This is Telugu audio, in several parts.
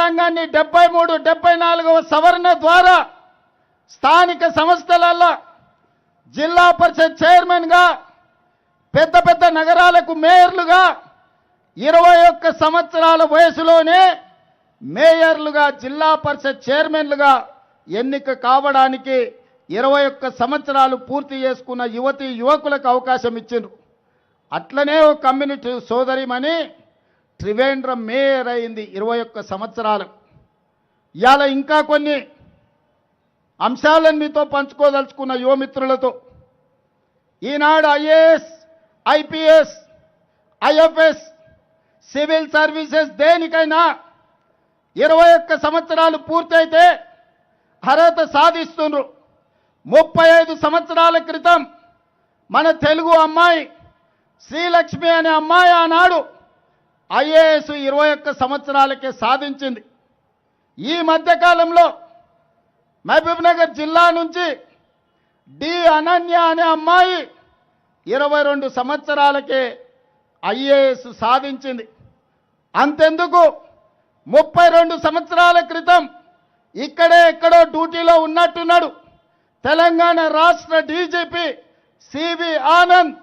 రాజ్యాంగాన్ని 73, 74వ సవరణ ద్వారా స్థానిక సంస్థలలో జిల్లా పరిషత్ చైర్మన్గా, పెద్ద పెద్ద నగరాలకు మేయర్లుగా 21 సంవత్సరాల వయసులోనే మేయర్లుగా, జిల్లా పరిషత్ చైర్మన్లుగా ఎన్నిక కావడానికి 21 సంవత్సరాలు పూర్తి చేసుకున్న యువతీ యువకులకు అవకాశం ఇచ్చిండ్రు. అట్లనే ఒక కమ్యూనిటీ సోదరిమని త్రివేంద్రం మేయర్ అయింది 21 సంవత్సరాలు. ఇవాళ ఇంకా కొన్ని అంశాలను మీతో పంచుకోదలుచుకున్న యువమిత్రులతో. ఈనాడు IAS, IPS, IFS, civil services దేనికైనా 21 సంవత్సరాలు పూర్తయితే అర్హత సాధిస్తున్నారు. 35 సంవత్సరాల క్రితం మన తెలుగు అమ్మాయి శ్రీలక్ష్మి అనే అమ్మాయి ఆనాడు ఐఏఎస్ 21 సంవత్సరాలకే సాధించింది. ఈ మధ్యకాలంలో మహబూబ్నగర్ జిల్లా నుంచి డి అనన్య అనే అమ్మాయి 22 సంవత్సరాలకే ఐఏఎస్ సాధించింది. అంతెందుకు 32 సంవత్సరాల క్రితం ఇక్కడే ఎక్కడో డ్యూటీలో ఉన్నట్టున్నాడు తెలంగాణ రాష్ట్ర డీజీపీ సివి ఆనంద్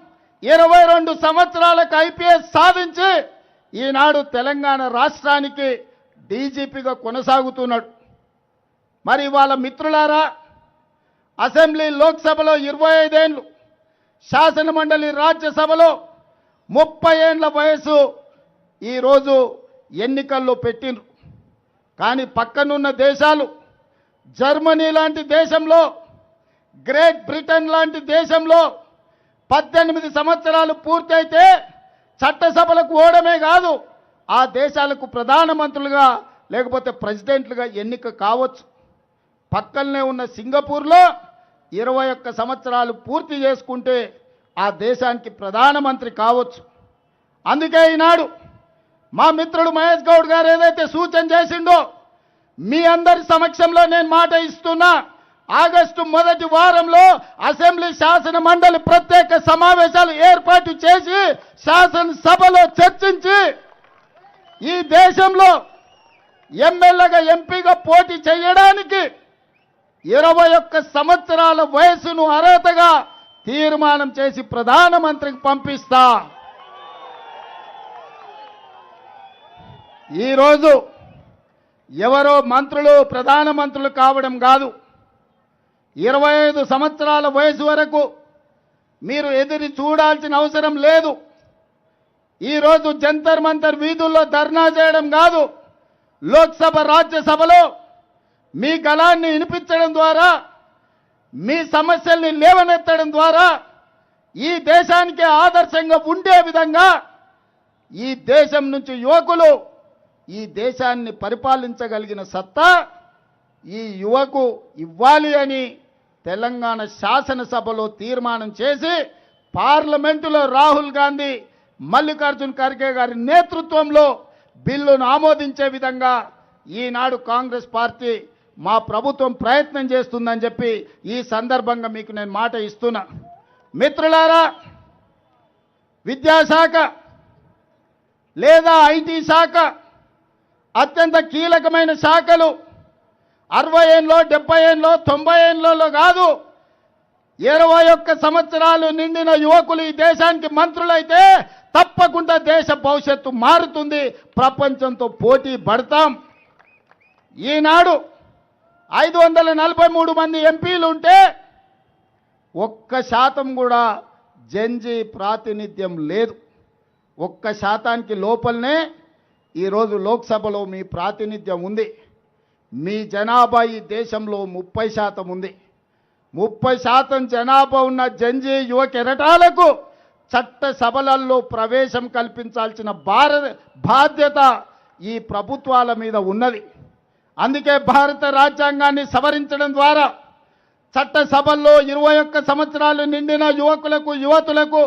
22 సంవత్సరాలకు ఐపీఎస్ సాధించి ఈనాడు తెలంగాణ రాష్ట్రానికి డీజీపీగా కొనసాగుతున్నాడు. మరి వాళ్ళ మిత్రులారా, అసెంబ్లీ లోక్సభలో 25 ఏళ్ళు, శాసన మండలి రాజ్యసభలో 30 ఏళ్ల వయసు ఈరోజు ఎన్నికల్లో పెట్టిండ్రు. కానీ పక్కనున్న దేశాలు, జర్మనీ లాంటి దేశంలో, గ్రేట్ బ్రిటన్ లాంటి దేశంలో 18 సంవత్సరాలు పూర్తయితే చట్టసభలకు ఓడమే కాదు, ఆ దేశాలకు ప్రధానమంత్రులుగా లేకపోతే ప్రెసిడెంట్లుగా ఎన్నిక కావచ్చు. పక్కనే ఉన్న సింగపూర్లో 21 సంవత్సరాలు పూర్తి చేసుకుంటే ఆ దేశానికి ప్రధానమంత్రి కావచ్చు. అందుకే ఈనాడు మా మిత్రుడు మహేష్ గౌడ్ గారు ఏదైతే సూచన చేసిండో మీ అందరి సమక్షంలో నేను మాట ఇస్తున్నా. ఆగస్టు మొదటి వారంలో అసెంబ్లీ శాసన మండలి ప్రత్యేక సమావేశాలు ఏర్పాటు చేసి శాసనసభలో చర్చించి ఈ దేశంలో ఎమ్మెల్యేగా, ఎంపీగా పోటీ చేయడానికి 21 సంవత్సరాల వయసును అర్హతగా తీర్మానం చేసి ప్రధానమంత్రికి పంపిస్తా. ఈరోజు ఎవరో మంత్రులు ప్రధానమంత్రులు కావడం కాదు, 25 సంవత్సరాల వయసు వరకు మీరు ఎదురు చూడాల్సిన అవసరం లేదు. ఈరోజు జంతర్ మంతర్ వీధుల్లో ధర్నా చేయడం కాదు, లోక్సభ, రాజ్యసభలో మీ గళాన్ని వినిపించడం ద్వారా, మీ సమస్యల్ని లేవనెత్తడం ద్వారా ఈ దేశానికి ఆదర్శంగా ఉండే విధంగా ఈ దేశం నుంచి యువకులు ఈ దేశాన్ని పరిపాలించగలిగిన సత్తా ఈ యువకు ఇవ్వాలి అని తెలంగాణ శాసనసభలో తీర్మానం చేసి పార్లమెంటులో రాహుల్ గాంధీ, మల్లికార్జున్ ఖర్గే గారి నేతృత్వంలో బిల్లును ఆమోదించే విధంగా ఈనాడు కాంగ్రెస్ పార్టీ, మా ప్రభుత్వం ప్రయత్నం చేస్తుందని చెప్పి ఈ సందర్భంగా మీకు నేను మాట ఇస్తున్నా. మిత్రులారా, విద్యాశాఖ లేదా ఐటీ శాఖ అత్యంత కీలకమైన శాఖలు 60 ఏళ్ళలో, 70 ఏళ్ళలో, 90 ఏళ్ళలో కాదు, 21 సంవత్సరాలు నిండిన యువకులు ఈ దేశానికి మంత్రులైతే తప్పకుండా దేశ భవిష్యత్తు మారుతుంది, ప్రపంచంతో పోటీ పడతాం. ఈనాడు 543 మంది ఎంపీలు ఉంటే 1% కూడా జెన్జీ ప్రాతినిధ్యం లేదు. 1% లోపలనే ఈరోజు లోక్సభలో మీ ప్రాతినిధ్యం ఉంది. మీ జనాభా ఈ దేశంలో 30% ఉంది. 30% జనాభా ఉన్న జెన్జీ యువ కెరటాలకు చట్టసభలలో ప్రవేశం కల్పించాల్సిన బాధ్యత ఈ ప్రభుత్వాల మీద ఉన్నది. అందుకే భారత రాజ్యాంగాన్ని సవరించడం ద్వారా చట్టసభల్లో 21 సంవత్సరాలు నిండిన యువకులకు, యువతులకు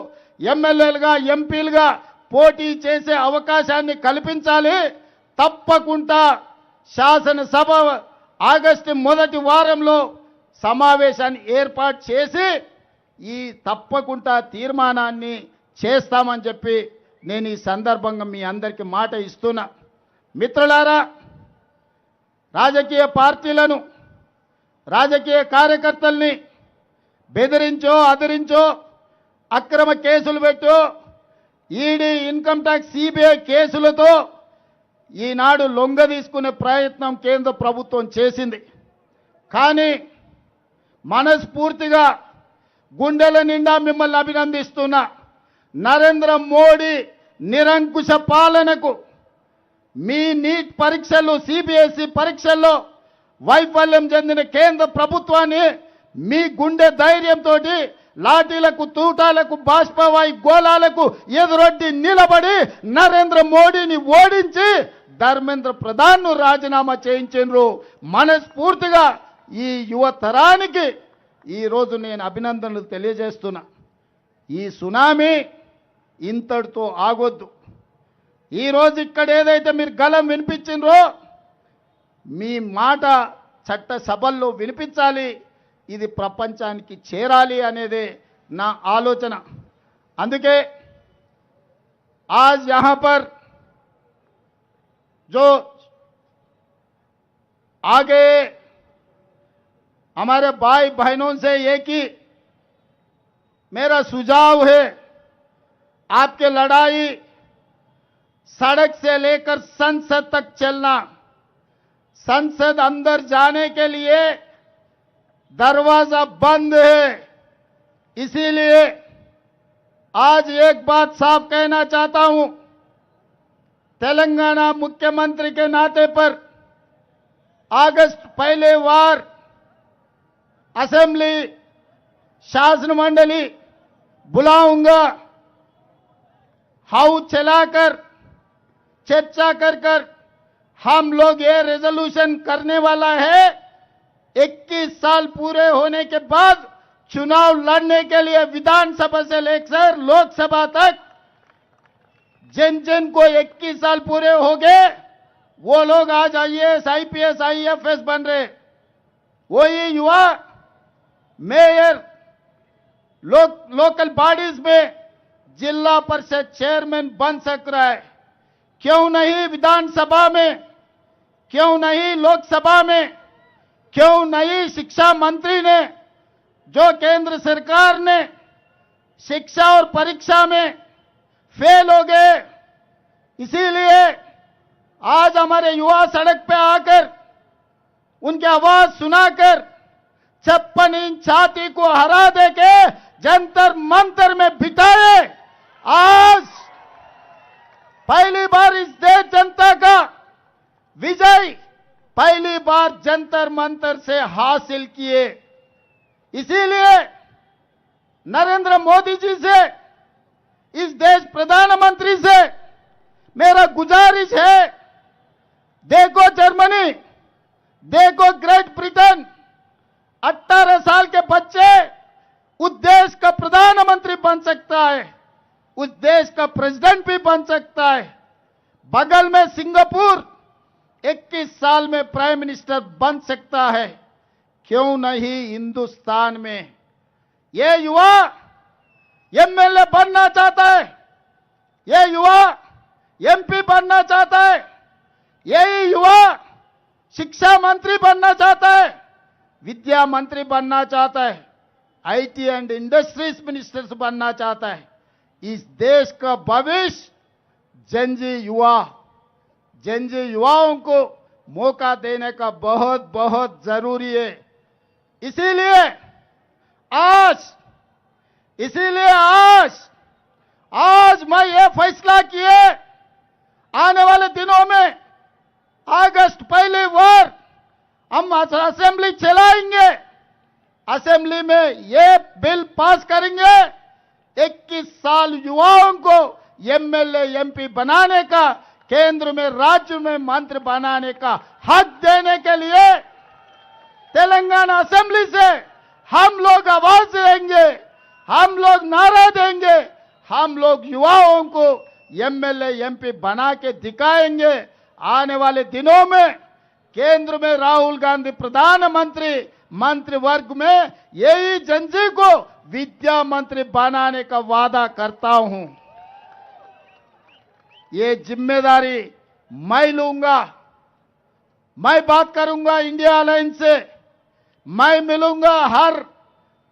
ఎమ్మెల్యేలుగా, ఎంపీలుగా పోటీ చేసే అవకాశాన్ని కల్పించాలి. తప్పకుండా శాసనసభ ఆగస్టు మొదటి వారంలో సమావేశాన్ని ఏర్పాటు చేసి ఈ తప్పకుండా తీర్మానాన్ని చేస్తామని చెప్పి నేను ఈ సందర్భంగా మీ అందరికీ మాట ఇస్తున్నా. మిత్రులారా, రాజకీయ పార్టీలను రాజకీయ కార్యకర్తల్ని బెదిరించో అదిరించో అక్రమ కేసులు పెట్టో ఈడీ ఇన్కమ్ ట్యాక్స్ సిబిఐ కేసులతో ఈనాడు లొంగ తీసుకునే ప్రయత్నం కేంద్ర ప్రభుత్వం చేసింది. కానీ మనస్ఫూర్తిగా గుండెల నిండా మిమ్మల్ని అభినందిస్తున్నా. నరేంద్ర మోడీ నిరంకుశ పాలనకు మీ నీట్ పరీక్షలు సిబిఎస్ఈ పరీక్షల్లో వైఫల్యం చెందిన కేంద్ర ప్రభుత్వాన్ని మీ గుండె ధైర్యంతో లాఠీలకు తూటాలకు బాష్పవాయు గోళాలకు ఎదురొడ్డి నిలబడి నరేంద్ర మోడీని ఓడించి ధర్మేంద్ర ప్రధాన్ను రాజీనామా చేయించారు. మనస్ఫూర్తిగా ఈ యువ తరానికి ఈరోజు నేను అభినందనలు తెలియజేస్తున్నా. ఈ సునామీ ఇంతటితో ఆగొద్దు. ఈరోజు ఇక్కడ ఏదైతే మీరు గలం వినిపించిండ్రో మీ మాట చట్ట సభల్లో వినిపించాలి, ఇది ప్రపంచానికి చేరాలి అనేదే నా ఆలోచన. అందుకే आज यहाँ पर जो आगे हमारे भाई बहनों से एक ही मेरा सुझाव है, आपके लड़ाई सड़क से लेकर संसद तक चलना। संसद अंदर जाने के लिए दरवाजा बंद है, इसीलिए आज एक बात साफ कहना चाहता हूं, तेलंगाना मुख्यमंत्री के नाते पर अगस्त पहले वार असेंबली शासन मंडली बुलाऊंगा। हाउस चलाकर चर्चा कर हम लोग ये रेजोल्यूशन करने वाला है, 21 साल पूरे होने के बाद चुनाव लड़ने के लिए विधानसभा से लेकर लोकसभा तक जिन जिन को 21 साल पूरे हो गए वो लोग आज आईएएस आईपीएस आईएफएस बन रहे। वही युवा मेयर लोकल बॉडीज में जिला परिषद चेयरमैन बन सक रहा है। क्यों नहीं विधानसभा में, क्यों नहीं लोकसभा में, क्यों नहीं शिक्षा मंत्री ने जो केंद्र सरकार ने शिक्षा और परीक्षा में फेल हो गए, इसीलिए आज हमारे युवा सड़क पे आकर उनकी आवाज सुनाकर 56 इंच छाती को हरा देके जंतर मंतर में बिठाए। आज पहली बार इस देश जनता का विजय पहली बार जंतर मंतर से हासिल किए। इसीलिए नरेंद्र मोदी जी से, इस देश प्रधानमंत्री से मेरा गुजारिश है, देखो जर्मनी, देखो ग्रेट ब्रिटेन, 18 साल के बच्चे उस देश का प्रधानमंत्री बन सकता है, उस देश का प्रेसिडेंट भी बन सकता है। बगल में सिंगापुर 21 साल में प्राइम मिनिस्टर बन सकता है, क्यों नहीं हिंदुस्तान में। ये युवा एमएलए बनना चाहता है, ये युवा एमपी बनना चाहता है, यही युवा शिक्षा मंत्री बनना चाहता है, विद्या मंत्री बनना चाहता है, आईटी एंड इंडस्ट्रीज मिनिस्टर्स बनना चाहता है। इस देश का भविष्य जनजी युवाओं को मौका देने का बहुत बहुत जरूरी है। इसीलिए आज मैं ये फैसला किए, आने वाले दिनों में अगस्त पहली बार हम असेंबली चलाएंगे, असेंबली में ये बिल पास करेंगे, 21 साल युवाओं को एमएलए एमपी बनाने का, केंद्र में राज्य में मंत्री बनाने का हक देने के लिए तेलंगाना असेंबली से हम लोग आवाज देंगे, हम लोग नारा देंगे, हम लोग युवाओं को एमएलए एमपी बना के दिखाएंगे। आने वाले दिनों में केंद्र में राहुल गांधी प्रधानमंत्री, मंत्रिवर्ग में यही जनजी को विद्या मंत्री बनाने का वादा करता हूं। ये जिम्मेदारी मैं लूंगा। मैं बात करूंगा इंडिया अलायंस से, मैं मिलूंगा हर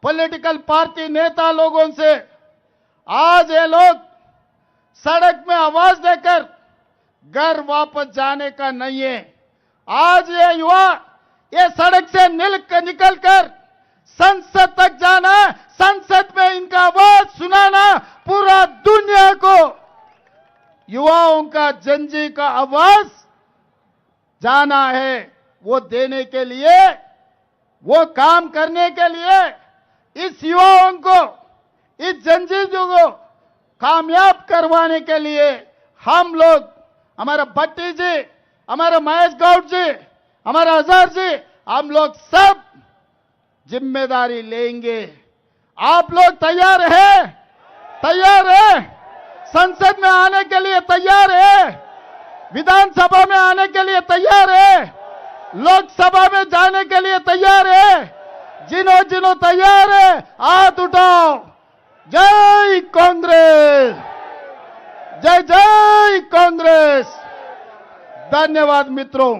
पॉलिटिकल पार्टी नेता लोगों से। आज ये लोग सड़क में आवाज देकर घर वापस जाने का नहीं है। आज ये युवा ये सड़क से निकलकर संसद तक जाना, संसद में इनका आवाज सुनाना, पूरा दुनिया को युवाओं का जनजी का आवाज जाना है। वो देने के लिए, वो काम करने के लिए, इस युवाओं को, इस जनजीजों को कामयाब करवाने के लिए हम लोग, हमारा भट्टी जी, हमारा महेश गौड़ जी, हमारा अजहर जी, हम लोग सब जिम्मेदारी लेंगे। आप लोग तैयार हैं? तैयार है? संसद में आने के लिए तैयार है? विधानसभा में आने के लिए तैयार है? लोकसभा में जाने के लिए तैयार है? जिन्हों जिन्हों तैयार है हाथ उठाओ। जय कांग्रेस, जय जय कांग्रेस। धन्यवाद मित्रों।